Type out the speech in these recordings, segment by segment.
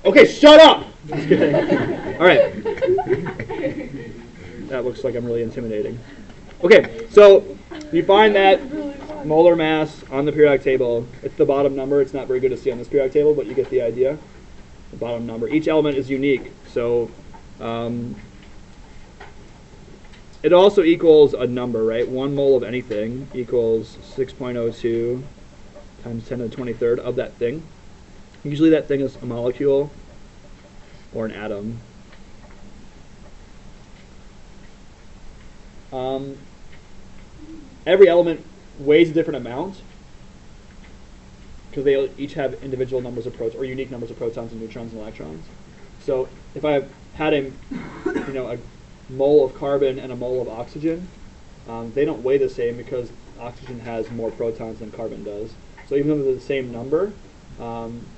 Okay, shut up! Just kidding. All right. That looks like I'm really intimidating. Okay, so you find that molar mass on the periodic table. It's the bottom number. It's not very good to see on this periodic table, but you get the idea. The bottom number. Each element is unique, so it also equals a number, right? 1 mole of anything equals 6.02 times 10 to the 23rd of that thing. Usually that thing is a molecule or an atom. Every element weighs a different amount because they each have individual numbers of protons or unique numbers of protons and neutrons and electrons. So if I had a mole of carbon and a mole of oxygen, they don't weigh the same because oxygen has more protons than carbon does. So even though they're the same number,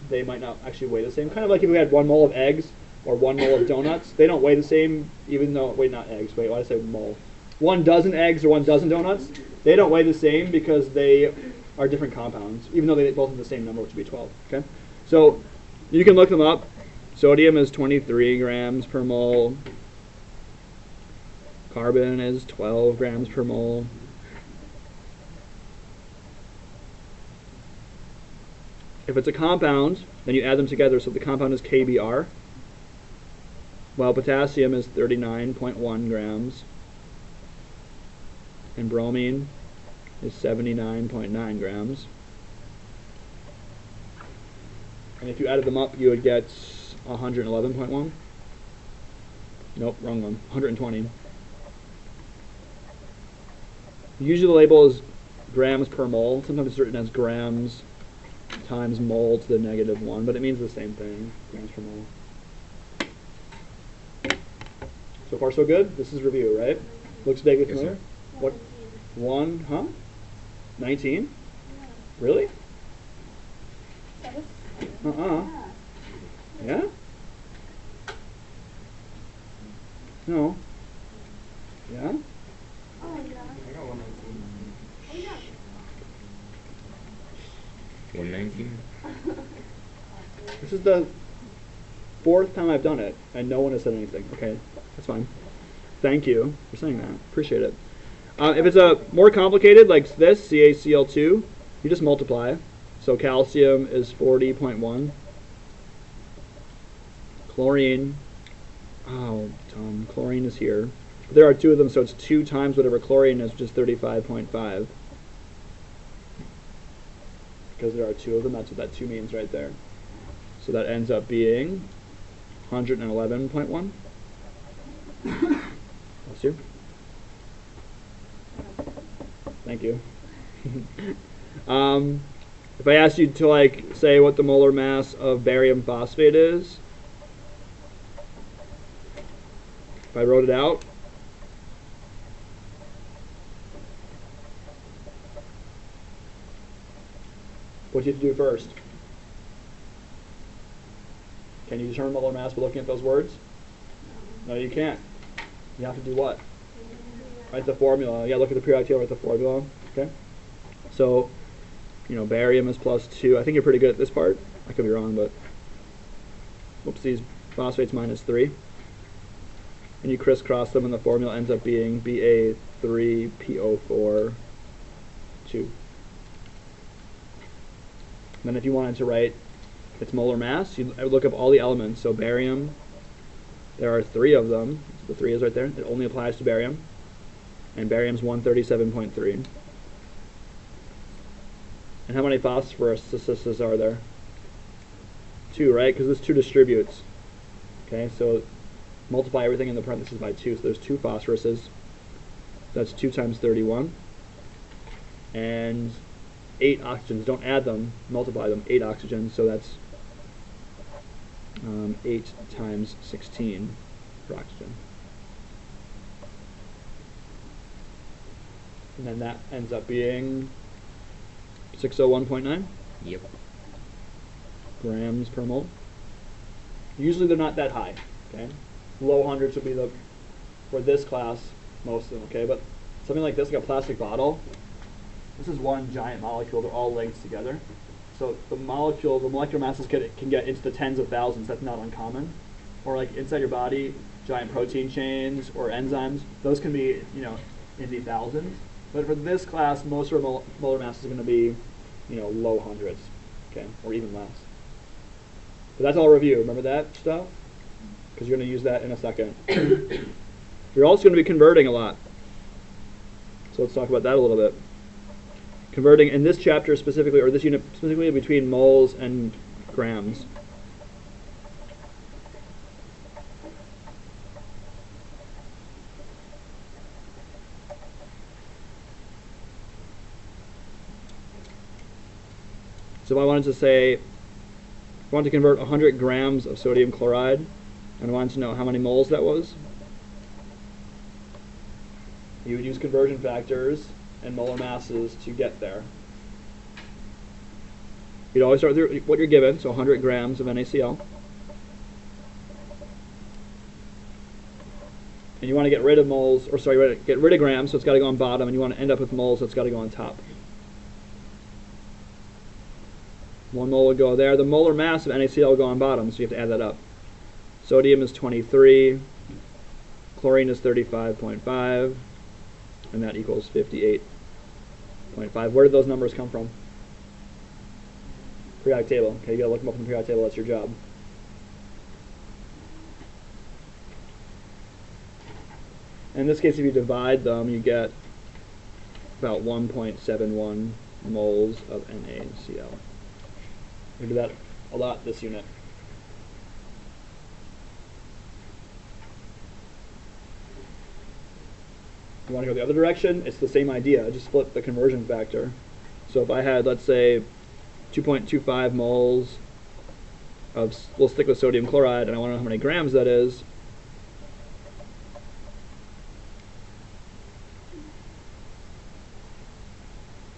they might not actually weigh the same. Kind of like if we had 1 mole of eggs or 1 mole of donuts, they don't weigh the same, even though, wait, not eggs, wait, why did I say mole? 1 dozen eggs or 1 dozen donuts, they don't weigh the same because they are different compounds, even though they both have the same number, which would be 12. Okay, so you can look them up. Sodium is 23 grams per mole. Carbon is 12 grams per mole. If it's a compound, then you add them together, so the compound is KBr. While potassium is 39.1 grams. And bromine is 79.9 grams. And if you added them up, you would get 111.1. Nope, wrong one. 120. Usually the label is grams per mole. Sometimes it's written as grams times mole to the -1, but it means the same thing, grams per mole. So far so good? This is review, right? Looks vaguely familiar? Yes, what? 1, huh? 19? Yeah. Really? Yeah. Yeah? No. Yeah? Oh, yeah. I got 119. Oh, yeah. 119? This is the 4th time I've done it, and no one has said anything. Okay, that's fine. Thank you for saying that. Appreciate it. If it's a more complicated, like this, CaCl2, you just multiply. So calcium is 40.1. Chlorine, oh, dumb. Chlorine is here. But there are 2 of them, so it's 2 times whatever chlorine is, which is 35.5. Because there are 2 of them, that's what that 2 means right there. So that ends up being 111.1. Bless you. Thank you. If I asked you to say what the molar mass of barium phosphate is, if I wrote it out, what do you have to do first? Can you determine molar mass by looking at those words? No, you can't. You have to do what? Write the formula. Yeah, look at the periodic table, write the formula. Okay. So, barium is +2. I think you're pretty good at this part. I could be wrong, but whoopsies. Phosphate's -3. And you crisscross them, and the formula ends up being Ba3PO4 2. Then if you wanted to write its molar mass, you would look up all the elements. So barium, there are 3 of them. The 3 is right there. It only applies to barium. And barium's 137.3. And how many phosphoruses are there? 2, right? Because this 2 distributes. Okay, so multiply everything in the parentheses by 2. So there's 2 phosphoruses. That's 2 times 31. And 8 oxygens. Don't add them, multiply them. 8 oxygens, so that's 8 times 16 for oxygen. And then that ends up being 601.9 Yep. grams per mole. Usually they're not that high. Okay, low hundreds would be for this class, most of them. Okay, but something like this, like a plastic bottle, this is one giant molecule. They're all linked together. So the molecular masses can get into the tens of thousands. That's not uncommon. Or like inside your body, giant protein chains or enzymes, those can be, in the thousands. But for this class, most of our molar mass is going to be, low hundreds, okay, or even less. But that's all review. Remember that stuff? Because you're going to use that in a second. You're also going to be converting a lot. So let's talk about that a little bit. Converting in this chapter specifically, or this unit specifically, between moles and grams. So if I wanted to say, I wanted to convert 100 grams of sodium chloride, and I wanted to know how many moles that was, you would use conversion factors and molar masses to get there. You'd always start with what you're given, so 100 grams of NaCl. And you want to get rid of moles, or sorry, get rid of grams, so it's got to go on bottom, and you want to end up with moles, so it's got to go on top. 1 mole would go there. The molar mass of NaCl will go on bottom, so you have to add that up. Sodium is 23, chlorine is 35.5, and that equals 58.5. Where did those numbers come from? Periodic table. Okay, you gotta look them up in the periodic table, that's your job. In this case, if you divide them, you get about 1.71 moles of NaCl. We do that a lot this unit. You want to go the other direction? It's the same idea, just flip the conversion factor. So if I had, let's say, 2.25 moles of, we'll stick with sodium chloride, and I want to know how many grams that is,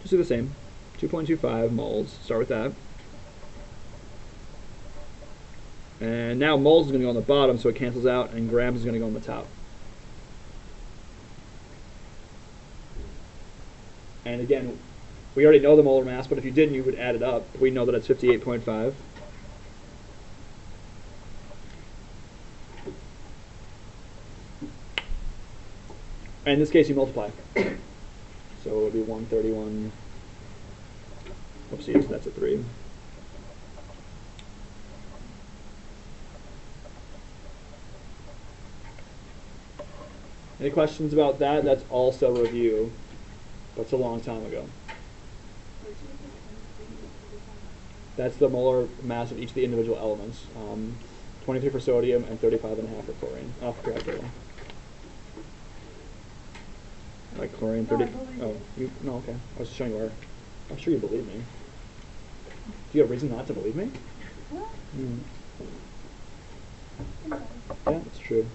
just do the same. 2.25 moles, start with that. And now moles is going to go on the bottom, so it cancels out, and grams is going to go on the top. And again, we already know the molar mass, but if you didn't, you would add it up. We know that it's 58.5. And in this case, you multiply. So it would be 131. Oopsies, that's a 3. Any questions about that? That's also review. That's a long time ago. That's the molar mass of each of the individual elements. 23 for sodium and 35.5 for chlorine. Off the periodic table. Like chlorine, 30. Oh, no, okay. I was showing you where. I'm sure you believe me. Do you have reason not to believe me? Mm. Yeah, that's true.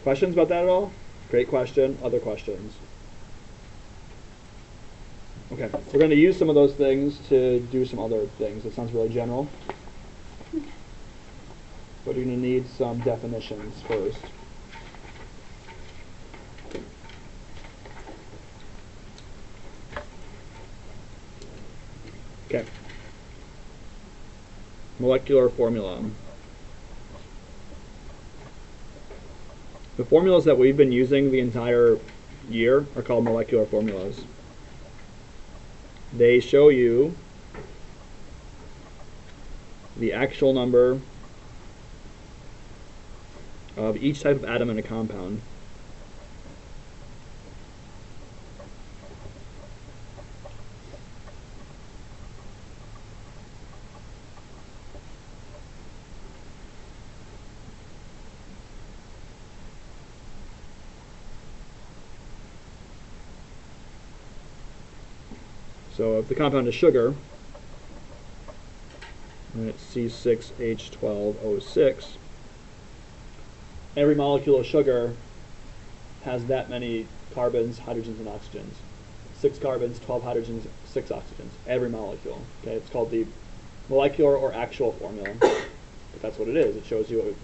Questions about that at all? Great question. Other questions? Okay, we're going to use some of those things to do some other things. That sounds really general. But you're going to need some definitions first. Okay. Molecular formula. The formulas that we've been using the entire year are called molecular formulas. They show you the actual number of each type of atom in a compound. So if the compound is sugar, and it's C6H12O6, every molecule of sugar has that many carbons, hydrogens, and oxygens. 6 carbons, 12 hydrogens, 6 oxygens. Every molecule. Okay, it's called the molecular or actual formula. But that's what it is. It shows you,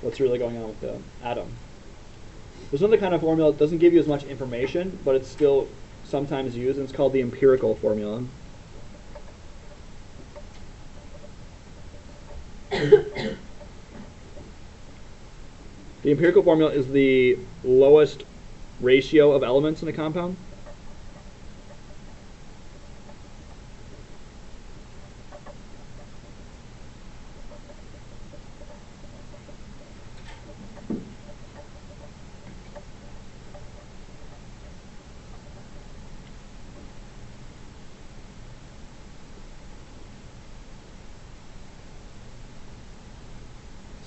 what's really going on with the atom. There's another kind of formula that doesn't give you as much information, but it's still sometimes used, and it's called the empirical formula. The empirical formula is the lowest ratio of elements in a compound.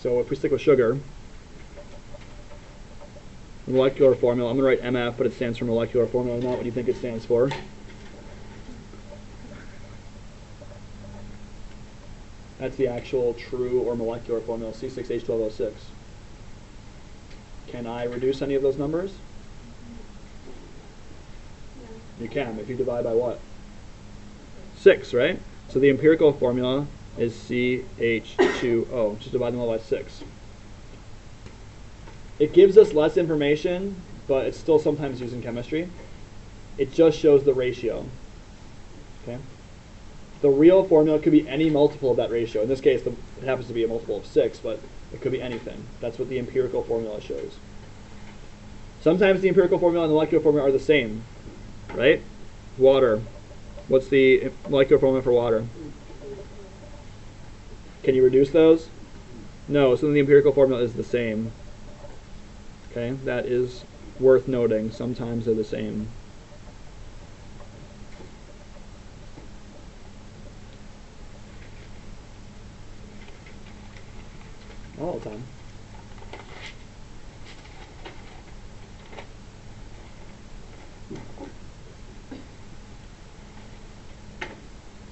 So if we stick with sugar, the molecular formula, I'm going to write MF, but it stands for molecular formula, not what you think it stands for. That's the actual true or molecular formula, C6H12O6. Can I reduce any of those numbers? You can, if you divide by what? 6, right? So the empirical formula is CH2O. Just divide them all by 6. It gives us less information, but it's still sometimes used in chemistry. It just shows the ratio. Okay. The real formula could be any multiple of that ratio. In this case, it happens to be a multiple of 6, but it could be anything. That's what the empirical formula shows. Sometimes the empirical formula and the molecular formula are the same, right? Water. What's the molecular formula for water? Can you reduce those? No, so then the empirical formula is the same. Okay, that is worth noting. Sometimes they're the same. Not all the time.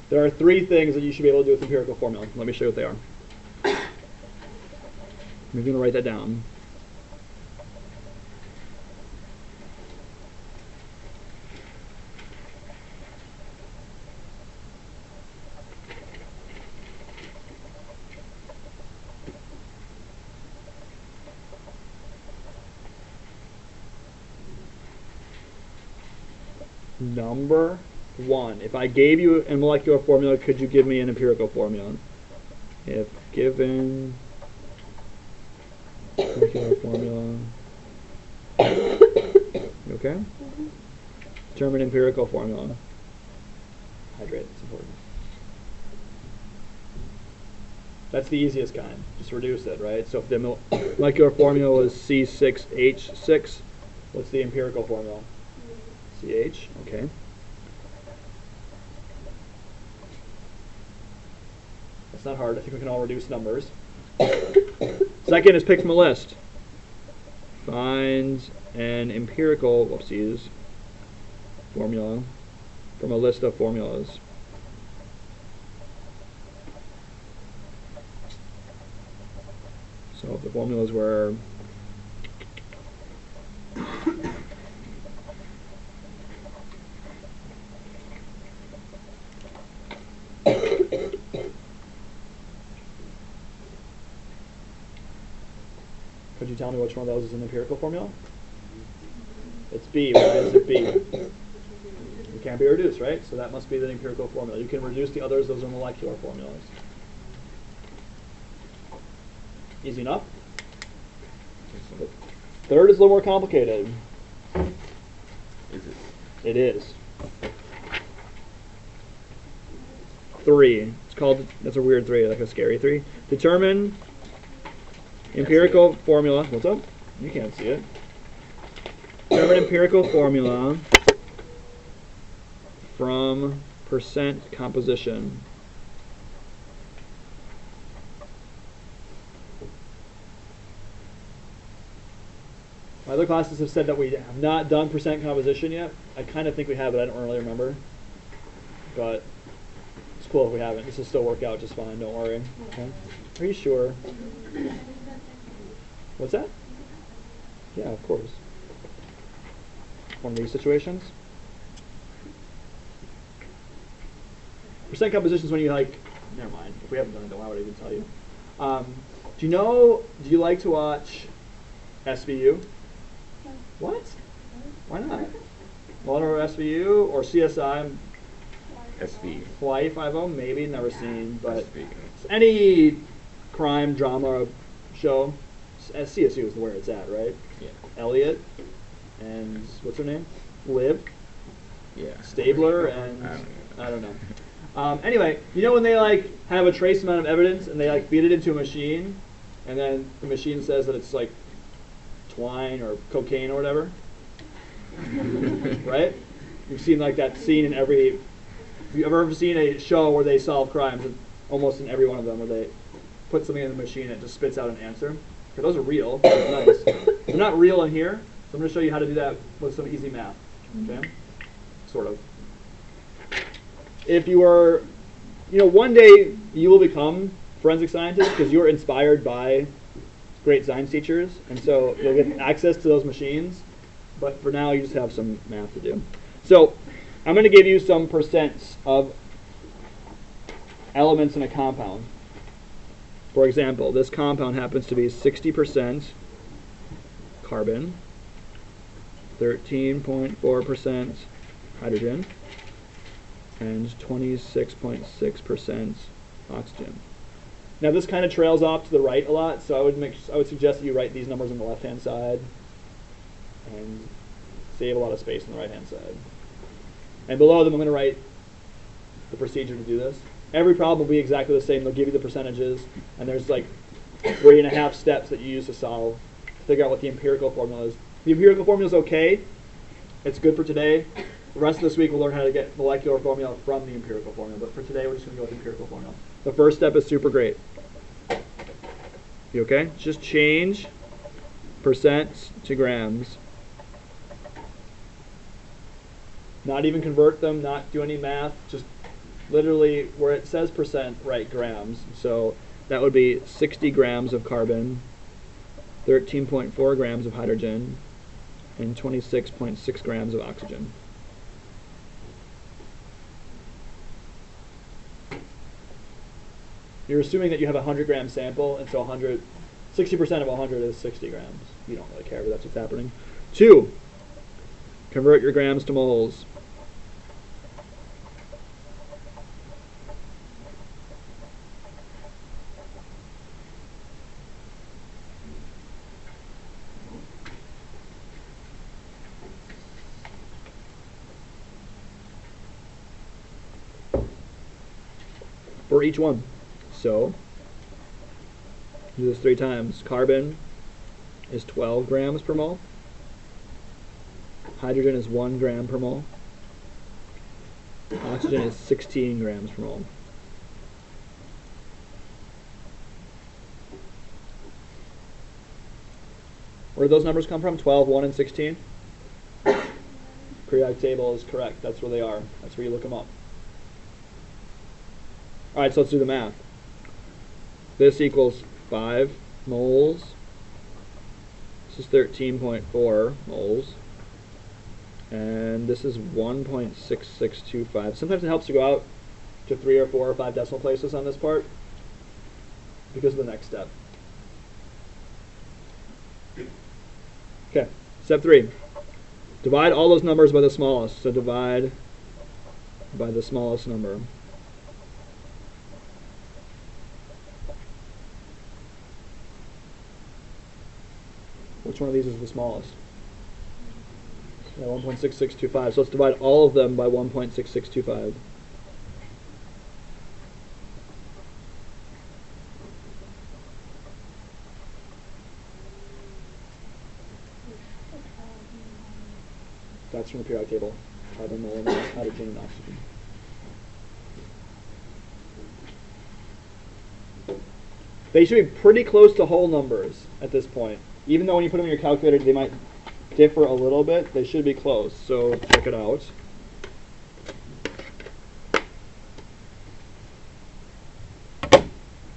There are 3 things that you should be able to do with empirical formula. Let me show you what they are. I'm going to write that down. Number 1. If I gave you a molecular formula, could you give me an empirical formula? If given molecular formula, okay? Determine empirical formula. Hydrate, it's important. That's the easiest kind. Just reduce it, right? So if the molecular formula is C6H6, what's the empirical formula? CH, okay. That's not hard. I think we can all reduce numbers. Second is pick from a list. Find an empirical, whoopsies, formula from a list of formulas. So if the formulas were could you tell me which one of those is an empirical formula? It's B. What is it B? It can't be reduced, right? So that must be the empirical formula. You can reduce the others. Those are molecular formulas. Easy enough? The third is a little more complicated. Is it? It is. 3. It's called, that's a weird 3, like a scary 3. Determine empirical formula. What's up? You can't see it. Determine empirical formula from percent composition. My other classes have said that we have not done percent composition yet. I kind of think we have, but I don't really remember. But it's cool if we haven't. This will still work out just fine, don't worry. Okay. Are you sure? What's that? Yeah, of course. One of these situations. Percent composition is when you like, never mind. If we haven't done it, then why would I even tell you? Do you like to watch SVU? What? Why not? Molar SVU or CSI? SV. Hawaii 5.0, maybe, never seen, but SV. any crime drama show. CSU is where it's at, right? Yeah. Elliot and what's her name? Liv. Yeah. Stabler and I I don't know. Anyway, you know when they like have a trace amount of evidence and they like feed it into a machine, and then the machine says that it's like twine or cocaine or whatever, right? You've seen like that scene in every. Have you ever seen a show where they solve crimes? Almost in every one of them, where they put something in the machine and it just spits out an answer. Okay, those are real. Nice. They're not real in here, so I'm going to show you how to do that with some easy math. Okay, sort of. If you are, one day you will become forensic scientists because you are inspired by great science teachers, and so you'll get access to those machines. But for now, you just have some math to do. So I'm going to give you some percents of elements in a compound. For example, this compound happens to be 60% carbon, 13.4% hydrogen, and 26.6% oxygen. Now this kind of trails off to the right a lot, so I would suggest that you write these numbers on the left-hand side and save a lot of space on the right-hand side. And below them, I'm going to write the procedure to do this. Every problem will be exactly the same. They'll give you the percentages, and there's like 3.5 steps that you use to solve, to figure out what the empirical formula is. The empirical formula is okay. It's good for today. The rest of this week, we'll learn how to get molecular formula from the empirical formula. But for today, we're just going to go with the empirical formula. The first step is super great. You okay? Just change percent to grams. Not even convert them, not do any math, just literally where it says percent, write grams. So that would be 60 grams of carbon, 13.4 grams of hydrogen, and 26.6 grams of oxygen. You're assuming that you have a 100-gram sample, and so 60% of 100 is 60 grams. You don't really care, but that's what's happening. 2, convert your grams to moles. For each one. So, do this 3 times. Carbon is 12 grams per mole. Hydrogen is 1 gram per mole. Oxygen is 16 grams per mole. Where do those numbers come from? 12, 1, and 16? Periodic table is correct. That's where they are. That's where you look them up. Alright, so let's do the math. This equals 5 moles. This is 13.4 moles. And this is 1.6625. Sometimes it helps to go out to 3 or 4 or 5 decimal places on this part because of the next step. Okay, step 3. Divide all those numbers by the smallest. So divide by the smallest number. Which one of these is the smallest? Yeah, 1.6625. So let's divide all of them by 1.6625. That's from the periodic table. Carbon, molar mass, hydrogen, and oxygen. They should be pretty close to whole numbers at this point. Even though when you put them in your calculator, they might differ a little bit, they should be close. So check it out.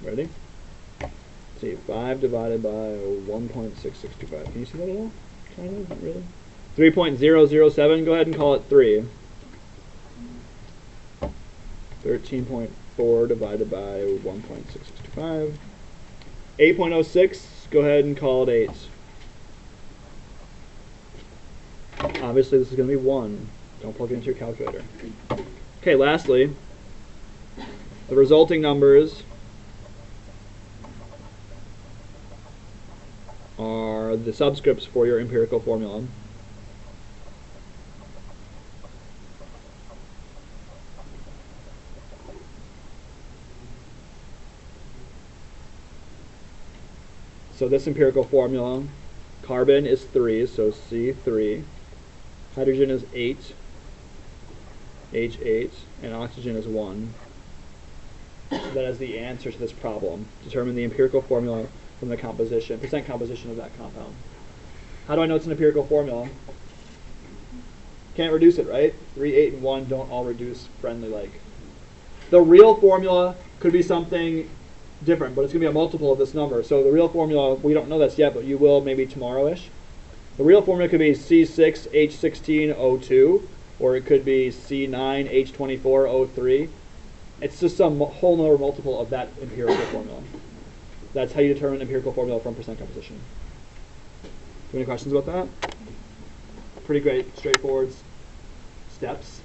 Ready? Let's see, 5 divided by 1.6625. Can you see that at all? Kind of, not really. 3.007, go ahead and call it 3. 13.4 divided by 1.6625. 8.06, go ahead and call it 8. Obviously this is going to be 1. Don't plug it into your calculator. Okay, lastly, the resulting numbers are the subscripts for your empirical formula. So this empirical formula, carbon is 3, so C3. Hydrogen is 8, H8, and oxygen is 1. So that is the answer to this problem. Determine the empirical formula from the composition, percent composition of that compound. How do I know it's an empirical formula? Can't reduce it, right? 3, 8, and 1 don't all reduce friendly like. The real formula could be something different, but it's going to be a multiple of this number. So the real formula, we don't know this yet, but you will maybe tomorrow-ish. The real formula could be C6H16O2, or it could be C9H24O3. It's just some whole other multiple of that empirical formula. That's how you determine empirical formula from percent composition. Do you have any questions about that? Pretty great, straightforward steps.